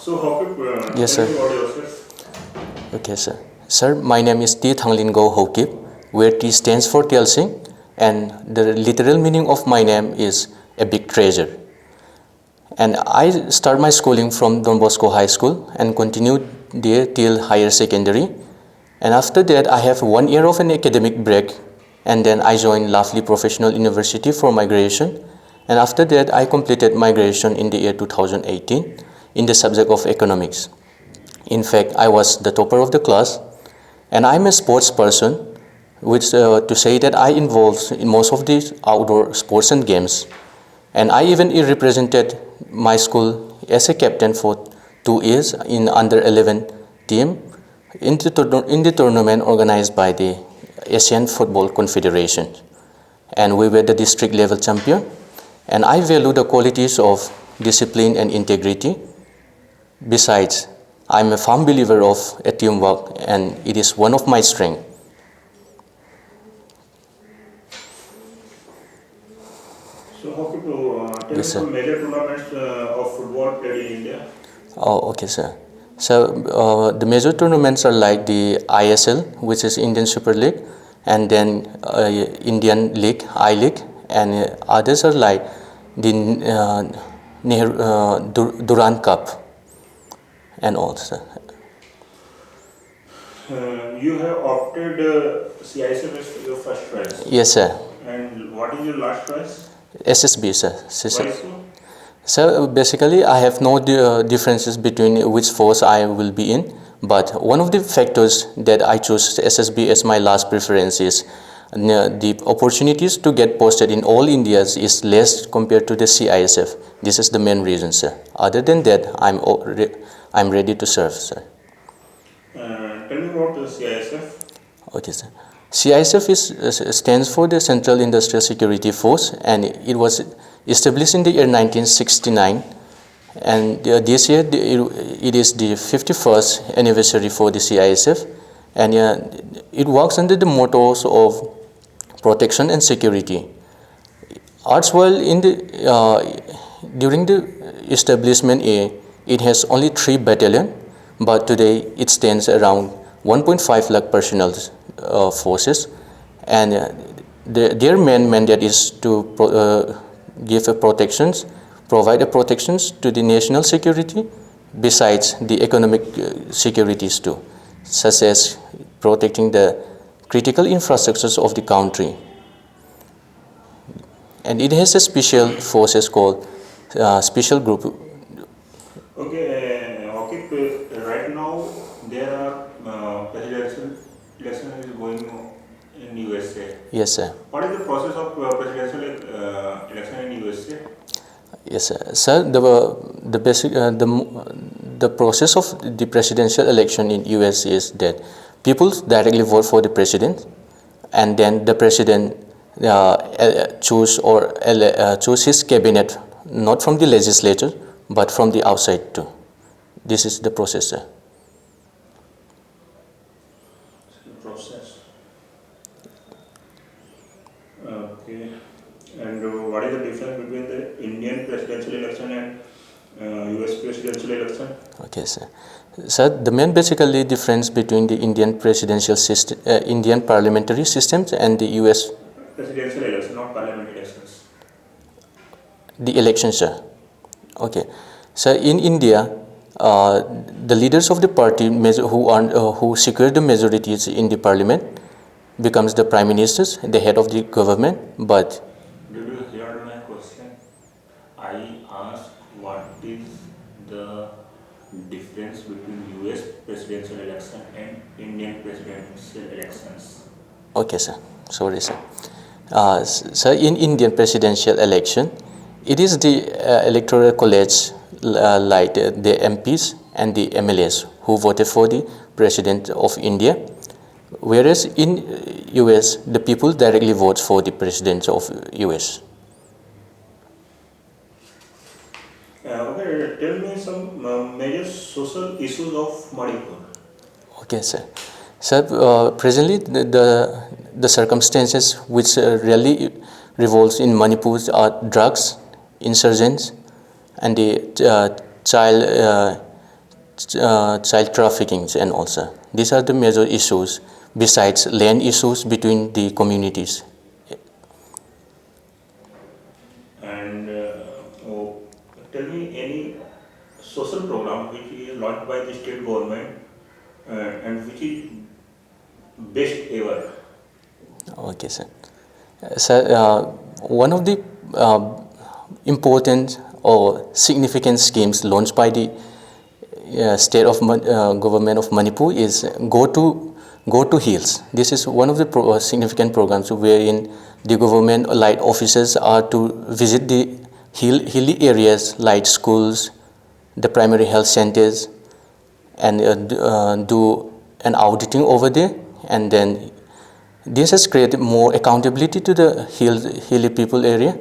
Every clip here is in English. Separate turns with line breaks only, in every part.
So, Hokip,
Yes,
tell
sir.
me about yourself.
Okay, sir. Sir, my name is T Thanglingo Hokip, where T stands for Telsing, and the literal meaning of my name is a big treasure. And I start my schooling from Don Bosco High School and continued there till higher secondary. And after that, I have 1 year of an academic break, and then I joined Lovely Professional University for my graduation. And after that, I completed my graduation in the year 2018 in the subject of economics. In fact, I was the topper of the class, and I'm a sports person, which to say that I involved in most of these outdoor sports and games. And I even represented my school as a captain for 2 years in under 11 team in the tournament organized by the Asian Football Confederation. And we were the district level champion. And I value the qualities of discipline and integrity. Besides, I'm a firm believer of a teamwork, and it is one of my strengths.
So, Hokip, tell me
Yes, sir.
some major tournaments of football played in India.
Oh, okay, sir. So the major tournaments are like the ISL, which is Indian Super League, and then Indian League, I League, and others are like the Durand Cup and all, sir.
You have opted CISF as your first choice.
Yes, sir.
And what is your last choice?
SSB, sir.
Why so?
So basically, I have no differences between which force I will be in, but one of the factors that I chose SSB as my last preference is the opportunities to get posted in all Indias is less compared to the CISF. This is the main reason, sir. Other than that, I'm ready to serve, sir.
Tell me about the CISF.
Okay, sir. CISF stands for the Central Industrial Security Force, and it was established in the year 1969. And this year it is the 51st anniversary for the CISF, and it works under the mottos of protection and security. While during the establishment, it has only 3 battalions, but today it stands around 1.5 lakh personnel forces, and their main mandate is to provide protections to the national security, besides the economic securities too, such as protecting the critical infrastructures of the country. And it has a special forces called special group.
Okay, right now there are presidential election is going on in USA.
Yes, sir.
What is the process of presidential election in USA?
Yes, sir. Sir, the process of the presidential election in US is that people directly vote for the president, and then the president choose his cabinet not from the legislature but from the outside too. This is the process, sir.
Process. Okay. And what is the difference between the Indian presidential election and US presidential election?
Okay, sir. Sir, the main basically difference between the Indian presidential system, Indian parliamentary systems, and the US
presidential election, not parliamentary elections.
The election, sir. Okay. So in India, the leaders of the party who secure the majorities in the parliament becomes the prime ministers, the head of the government. But
did you hear my question? I asked what is the difference between US presidential election and Indian presidential elections?
okay, sir. Sorry, sir. So in Indian presidential election, it is the electoral college like the MPs and the MLAs who voted for the president of India, whereas in US the people directly vote for the president of US.
Okay, tell me some major social issues of Manipur.
Okay, sir. Sir, presently the circumstances which really revolves in Manipur are drugs, insurgents, and the child child trafficking and also. These are the major issues besides land issues between the communities.
And tell me any social program which is launched by the state government and which is best ever.
Okay, sir. One of the important or significant schemes launched by the state of government of Manipur is Go to Hills. This is one of the significant programs wherein the government like officers are to visit the hilly areas like schools, the primary health centers, and do an auditing over there, and then this has created more accountability to the hilly people area,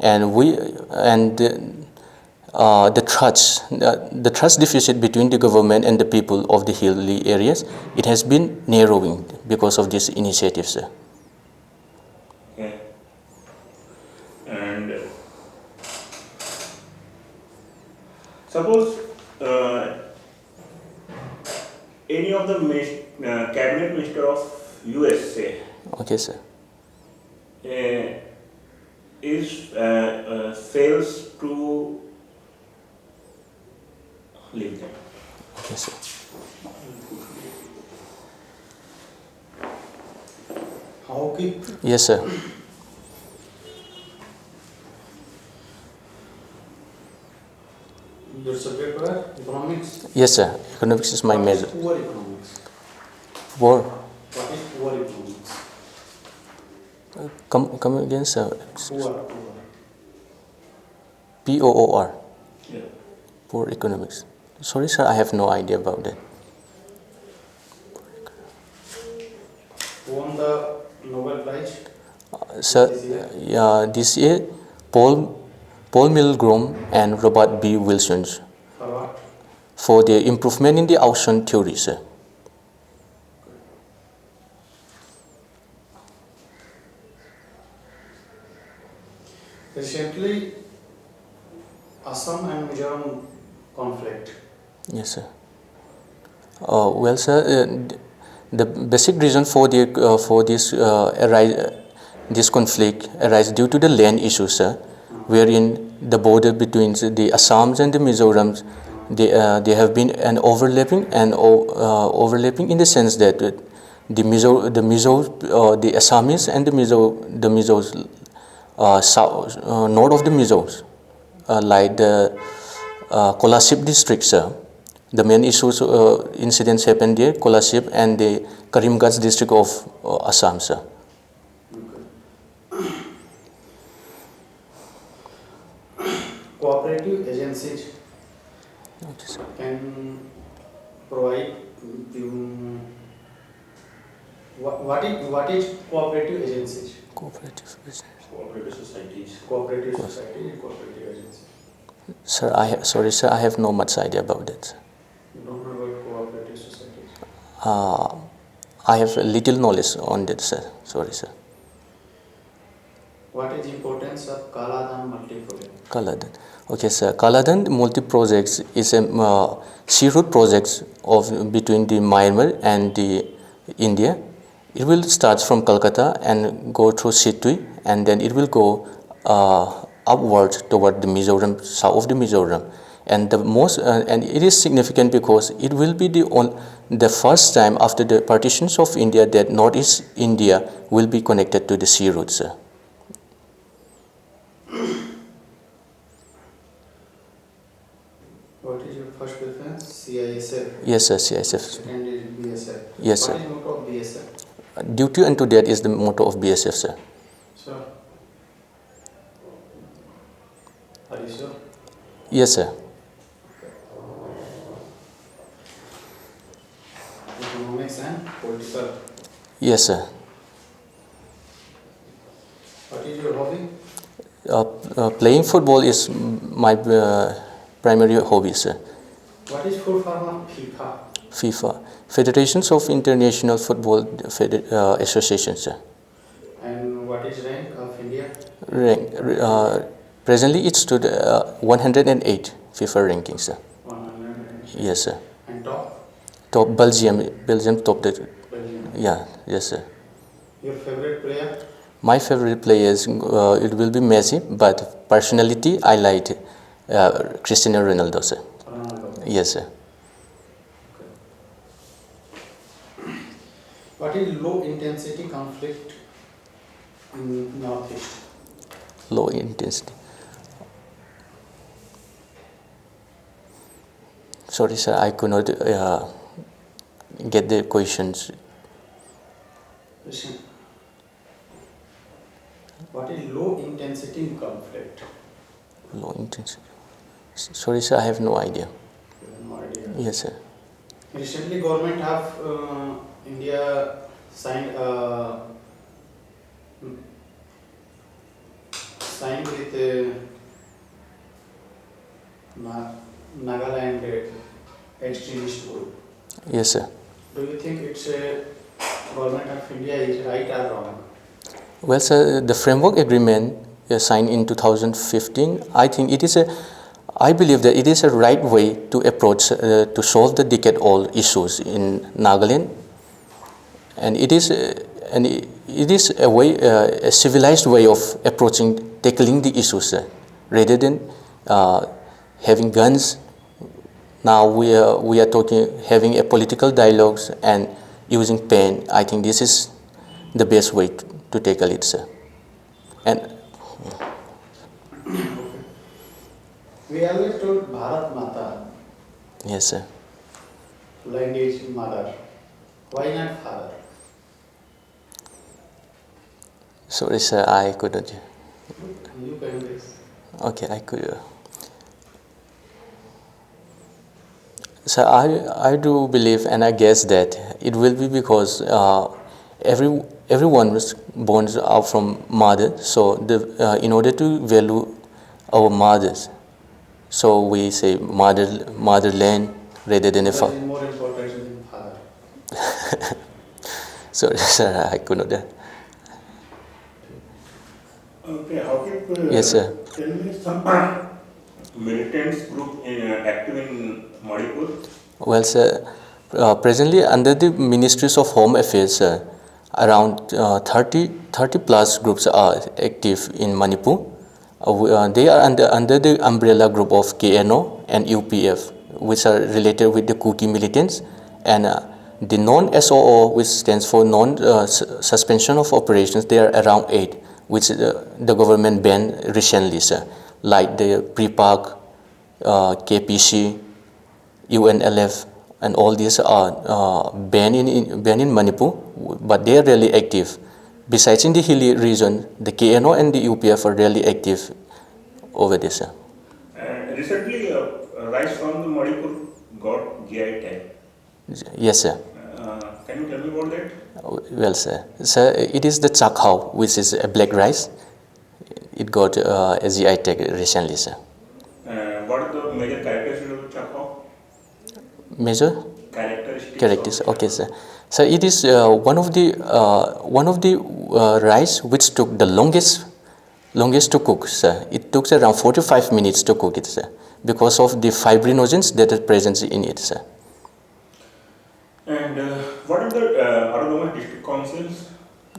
and the trust deficit between the government and the people of the hilly areas, it has been narrowing because of these initiatives.
Okay. And suppose any of the cabinet minister of USA.
Okay, sir.
Is fails to leave them.
Okay, sir.
How keep
Yes, sir.
your subject were economics?
Yes, sir. Economics is my
What is
major.
poor economics?
War.
What is poor economics?
Come again, sir.
Poor.
POOR.
Yeah.
Poor economics. Sorry, sir. I have no idea about that.
Who won the Nobel Prize?
Sir, this year, Paul Milgrom and Robert B. Wilson
For what?
for their improvement in the ocean theory, sir.
Recently, Assam and Mizoram conflict.
Yes, sir. Well, sir, the basic reason for this conflict arises due to the land issue, sir, wherein the border between the Assams and the Mizorams, they have been an overlapping overlapping in the sense that the Assamese and the Mizos south, north of the Mizos, like the Kolasip district, sir. The main issues incidents happened there, Kolasip and the Karimganj district of Assam, sir.
Cooperative agencies
Okay, sir.
can provide what is cooperative agencies?
Cooperative business.
Cooperative societies.
Cooperative society and cooperative agency.
Sir, sorry, sir, I have no much idea about that, sir.
You don't know about cooperative societies?
I have little knowledge on that, sir. Sorry, sir.
What is importance of Kaladan multi-project?
Kaladan. Okay, sir. Kaladan multi-projects is a sea route project between the Myanmar and the India. It will start from Calcutta and go through Situi, and then it will go upwards toward the Mizoram, south of the Mizoram. And and it is significant because it will be the first time after the partitions of India that Northeast India will be connected to the sea route, sir.
What is your first preference? CISF.
Yes, sir. CISF.
Second is BSF.
Yes, sir.
What is motto of BSF?
Duty unto death is the motto of BSF, sir.
Sir. Are you sure?
Yes, sir.
Economics and political.
Yes, sir.
What is your hobby?
Playing football is my primary hobby, sir.
What is full form of FIFA?
FIFA, Federations of International Football Association, sir.
And what is rank of India?
Presently, it stood 108 FIFA ranking, sir.
100.
Yes, sir.
And And top?
Top Belgium top the
Belgium.
yeah, yes sir.
Your favorite player?
My favorite player is it will be Messi, but personality I like Cristiano Ronaldo sir.
Ronaldo.
Yes sir.
Okay. What is low intensity conflict in Northeast?
Low intensity. Sorry sir, I could not get the questions.
Listen. What is low intensity conflict?
Low intensity. Sorry sir, I have no idea.
You have no idea.
Yes sir.
Recently, government have India signed with Nagaland extremist group.
Yes sir.
Do you think it's a government of India is right or wrong?
Well, sir, the framework agreement signed in 2015, I believe that it is a right way to approach to solve the decade-old issues in Nagaland, and it is a way, a civilized way of approaching tackling the issues rather than having guns. Now we are talking having a political dialogues and using pain. I think this is the best way to tackle it, sir. And
We always told Bharat Mata,
yes, sir.
land is mother. Why not father?
Sorry, sir, I couldn't.
You can guess.
Okay, I could. So I do believe and I guess that it will be because everyone was born out from mother. So in order to value our mothers, so we say motherland rather than a
What
father.
is more important than father?
Sorry, sir, I could not.
Okay, how can
Yes, sir.
tell me some militants group active in Manipur?
Well, sir, presently under the Ministries of Home Affairs, around 30 plus groups are active in Manipur. They are under the umbrella group of KNO and UPF, which are related with the Kuki militants, and the non-SOO, which stands for non-suspension of operations. They are around 8, which the government banned recently, sir, like the PRIPAC, KPC, UNLF, and all these are banned in Manipur, but they are really active. Besides in the hilly region, the KNO and the UPF are really active over there, sir.
Recently, rice from the Manipur got GI tag.
Yes, sir.
Can you tell me about that?
Well, sir, it is the chakhao, which is a black rice. It got a GI tag recently, sir.
What are the major characteristics of Chakao?
Major characteristics.
Of
Okay, sir. So it is one of the rice which took the longest to cook, sir. It took around 45 minutes to cook it, sir, because of the fibrinogens that are present in it, sir.
And what are the autonomous district councils?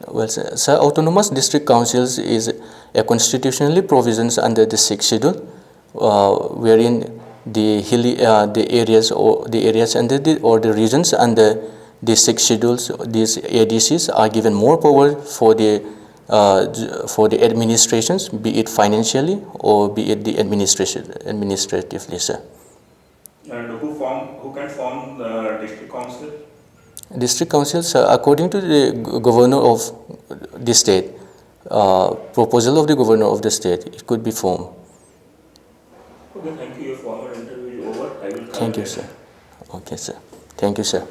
Well, sir, autonomous district councils is a constitutionally provisions under the 6th schedule, wherein the hilly the areas under the regions under the 6 schedules, these ADCs are given more power for the administrations, be it financially or be it the administratively, sir.
And who can form the district council?
District councils, according to the governor of the state, proposal of the governor of the state, it could be formed.
Okay, thank you. Your formal interview is over. I will come
Thank you,
later.
sir. Okay, sir. Thank you, sir.